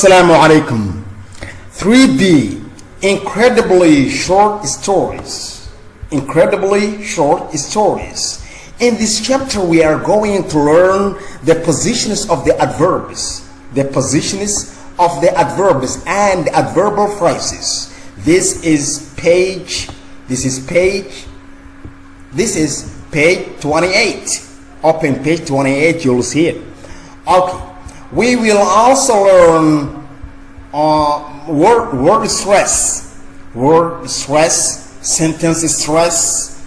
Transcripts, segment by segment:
Assalamu alaikum. 3D, incredibly short stories. Incredibly short stories. In this chapter, we are going to learn the positions of the adverbs. The positions of the adverbs and adverbial phrases. This is page 28. Open page 28, you'll see it. Okay. We will also learn word stress, sentence stress,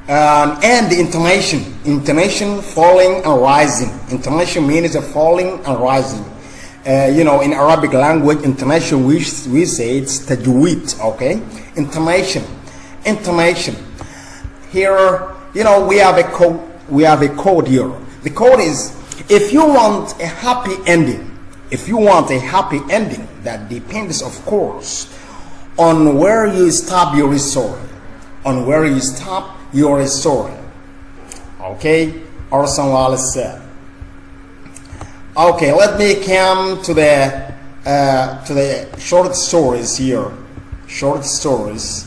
and intonation. Intonation, falling and rising. Intonation means falling and rising. In Arabic language, intonation we say it's tajweed. Okay, intonation. Here, we have a code. We have a code here. The code is: if you want a happy ending, that depends, of course, on where you stop your story. Okay, Orson Welles said. Okay, let me come to the short stories here. Short stories.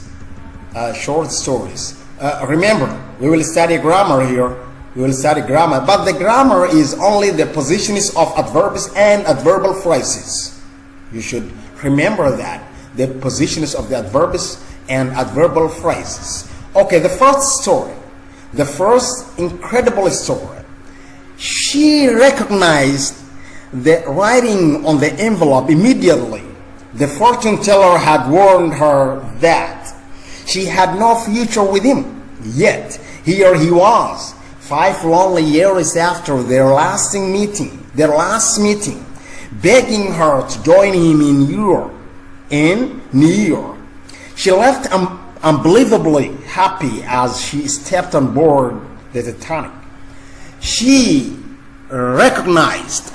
Remember, we will study grammar here. But the grammar is only the positions of adverbs and adverbial phrases. You should remember that, the positions of the adverbs and adverbial phrases. Okay, the first incredible story. She recognized the writing on the envelope immediately. The fortune teller had warned her that she had no future with him. Yet, here he was, 5 lonely years after their last meeting, begging her to join him in New York. She left unbelievably happy as she stepped on board the Titanic. She recognized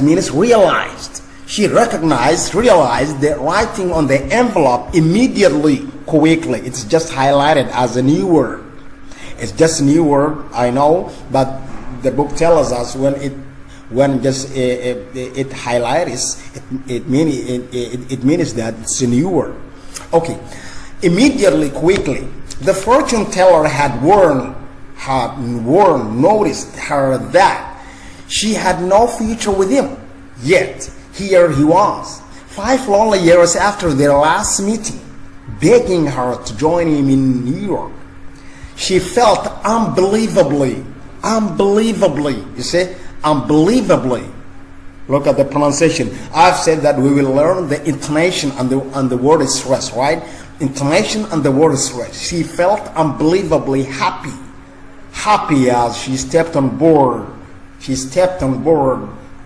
means realized. She realized the writing on the envelope immediately, quickly. It's just highlighted as a new word. It's just a new word, I know, but the book tells us when it highlights, it means that it's a new word. Okay, immediately, quickly, the fortune teller had noticed her that she had no future with him. Yet here he was, 5 lonely years after their last meeting, begging her to join him in New York. She felt unbelievably. You see, unbelievably. Look at the pronunciation. I've said that we will learn the intonation and the word stress, right? Intonation and the word stress. She felt unbelievably happy as she stepped on board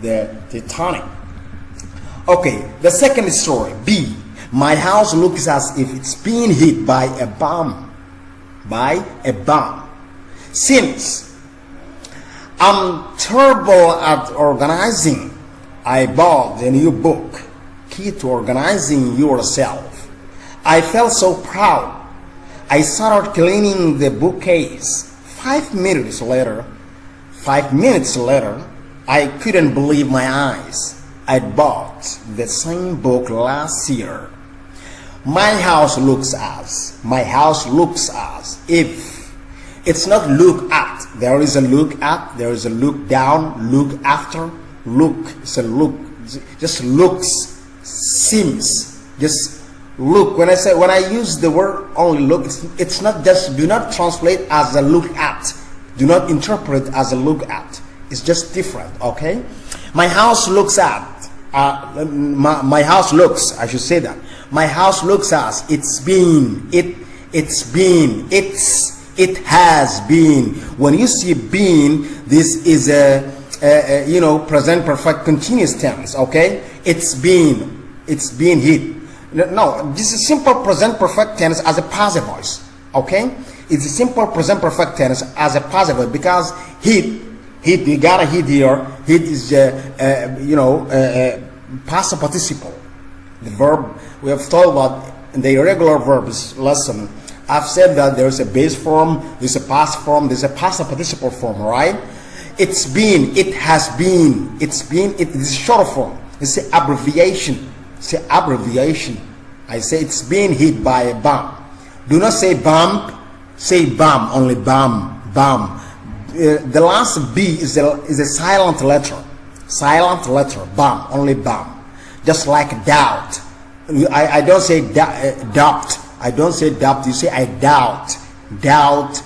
the Titanic. Okay, the second story. B. My house looks as if it's being hit by a bomb. Since I'm terrible at organizing, I bought a new book, Key to Organizing Yourself. I felt so proud. I started cleaning the bookcase. 5 minutes later, I couldn't believe my eyes. I'd bought the same book last year. My house looks as if it's not look at. There is a look at, there is a look down, look after, look. It's a look, just looks, seems, just look. When I use the word only look, it's not just, do not translate as a look at. Do not interpret as a look at. It's just different, okay? My house looks at, my house looks, I should say that. My house looks as it has been. When you see been, this is a present perfect continuous tense, okay? It's been hit. No, this is simple present perfect tense as a passive voice, okay? It's a simple present perfect tense as a passive voice because hit, you gotta hit here. Hit is past participle. The verb we have talked about in the irregular verbs lesson. I've said that there's a base form, there's a past form, there's a past participle form, right? It's been, it has been, it's been, it is short form. It's an abbreviation. It's an abbreviation. I say it's being hit by a bomb. Do not say bump. Say bomb. Only bomb. Bomb. The last B is a silent letter. Silent letter. Bomb. Only bomb. Just like doubt. I don't say doubt. I don't say doubt. You say I doubt. Doubt.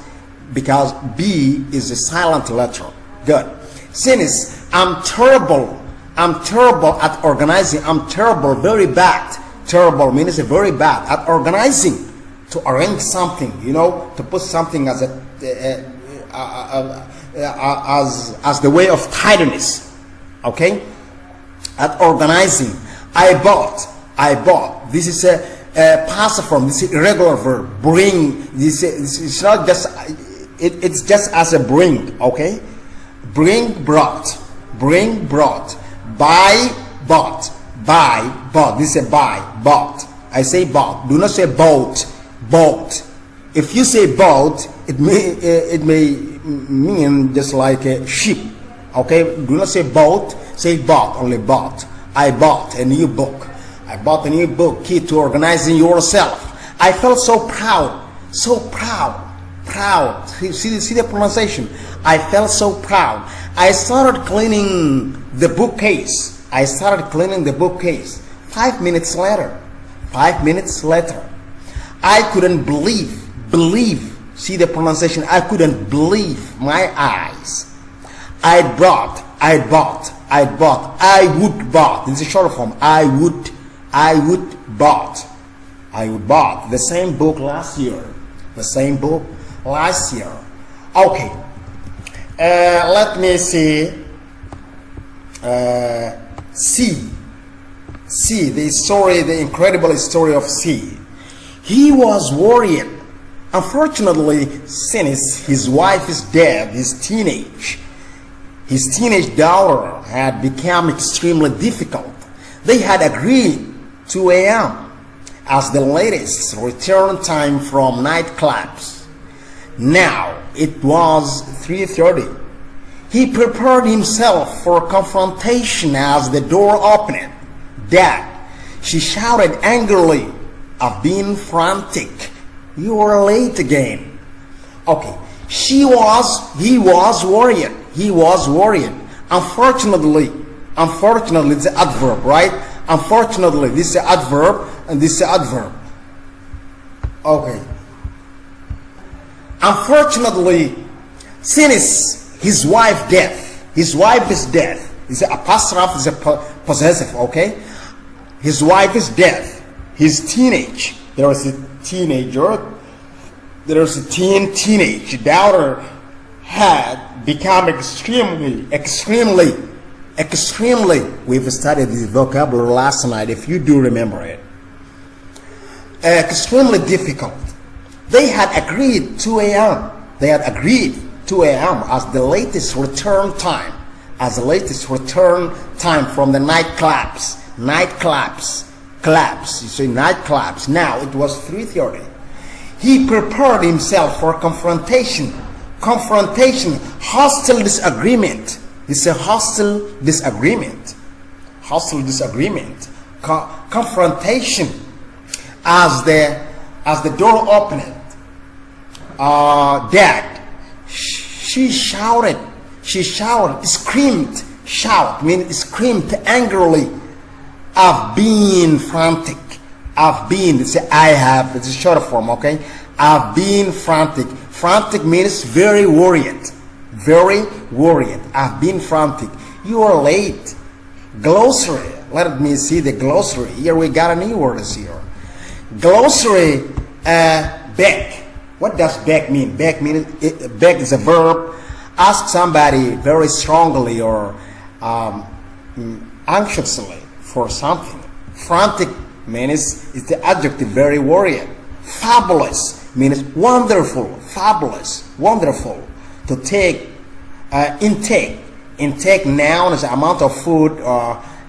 Because B is a silent letter. Good. Since I'm terrible at organizing. I'm terrible, very bad. Terrible means very bad at organizing. To arrange something, to put something as the way of tidiness. Okay. At organizing, I bought. This is a past form. This is irregular verb. Bring. This is not just. It's just as a bring. Okay. Bring, brought. Bring, brought. Buy, bought. Buy, bought. This is a buy, bought. I say bought. Do not say bought. Bought. If you say bought, it may mean just like a sheep. Okay. Do not say bought. Say bought. Only bought. I bought a new book. I bought a new book. Key to organizing yourself. I felt so proud. So proud. Proud. See the pronunciation. I felt so proud. I started cleaning the bookcase. 5 minutes later. I couldn't believe. See the pronunciation. I couldn't believe my eyes. I would bought. This is a short form. I would bought. The same book last year. Okay. Let me see. C. The incredible story of C. He was worried. Unfortunately, since his wife is dead, his teenage daughter had become extremely difficult. They had agreed 2 a.m. as the latest return time from nightclubs. Now it was 3:30. He prepared himself for confrontation as the door opened. "Dad," she shouted angrily. "I've been frantic. You are late again." Okay. He was worried. Unfortunately, it's an adverb, right? Unfortunately, this is an adverb and this is an adverb. Okay. Unfortunately, since his wife is dead. It's an apostrophe, it's a possessive, okay? His wife is dead. His teenage. There was a teenager. There was a teenage daughter had become extremely. We've studied this vocabulary last night, if you do remember it. Extremely difficult. They had agreed 2 a.m. As the latest return time. From the nightclubs. You say nightclubs. Now it was 3:30. He prepared himself for confrontation. Hostile disagreement. It's a hostile disagreement. Confrontation. As the door opened, Dad, she shouted, screamed angrily. "I've been frantic." It's a short form, okay? "I've been frantic." Frantic means very worried. I've been frantic. You are late. Glossary. Let me see the glossary. Here we got a new word here. Glossary, beg. What does beg mean? Beg is a verb. Ask somebody very strongly or anxiously for something. Frantic means it's the adjective very worried. Fabulous means wonderful. Wonderful. To take, intake noun is the amount of food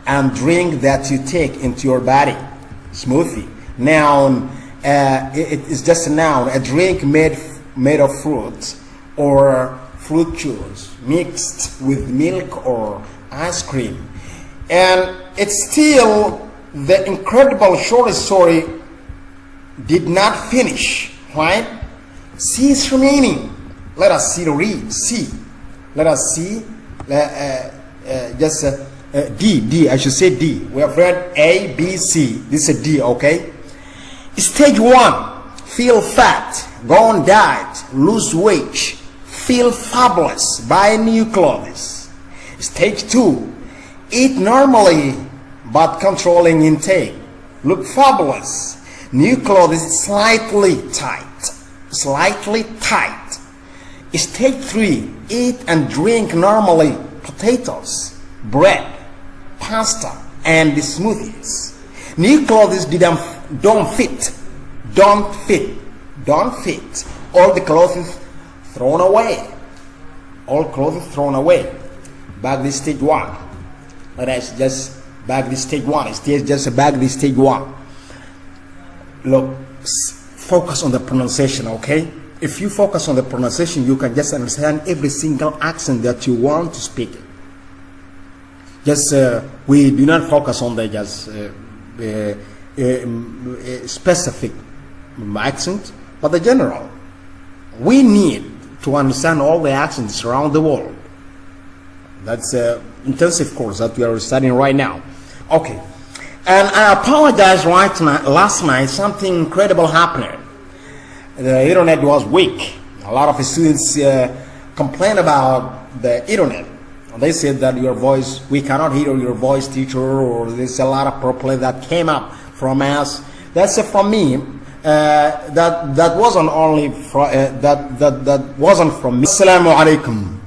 and drink that you take into your body. Smoothie. Noun, it is just a noun. A drink made of fruits or fruit juice mixed with milk or ice cream. And it's still the incredible short story did not finish, right? C is remaining. Let us see the read. C. Let us see. D. I should say D. We have read A, B, C. This is D, okay? Stage 1. Feel fat. Go on diet. Lose weight. Feel fabulous. Buy new clothes. Stage 2. Eat normally but controlling intake. Look fabulous. New clothes slightly tight. Slightly tight. Stage 3. Eat and drink normally potatoes, bread, pasta, and smoothies. New clothes don't fit. All the clothes thrown away. All clothes thrown away. Back this stage 1. Let us just back this stage 1. Just back this stage 1. Look, focus on the pronunciation, okay? If you focus on the pronunciation, you can just understand every single accent that you want to speak. Just we do not focus on the just specific accent, but the general. We need to understand all the accents around the world. That's an intensive course that we are studying right now. Okay, and I apologize. Last night something incredible happened. The internet was weak. A lot of students complained about the internet. They said that your voice, we cannot hear your voice, teacher, or there's a lot of problem that came up from us. That's from me. That wasn't only that wasn't from me. Assalamu alaikum.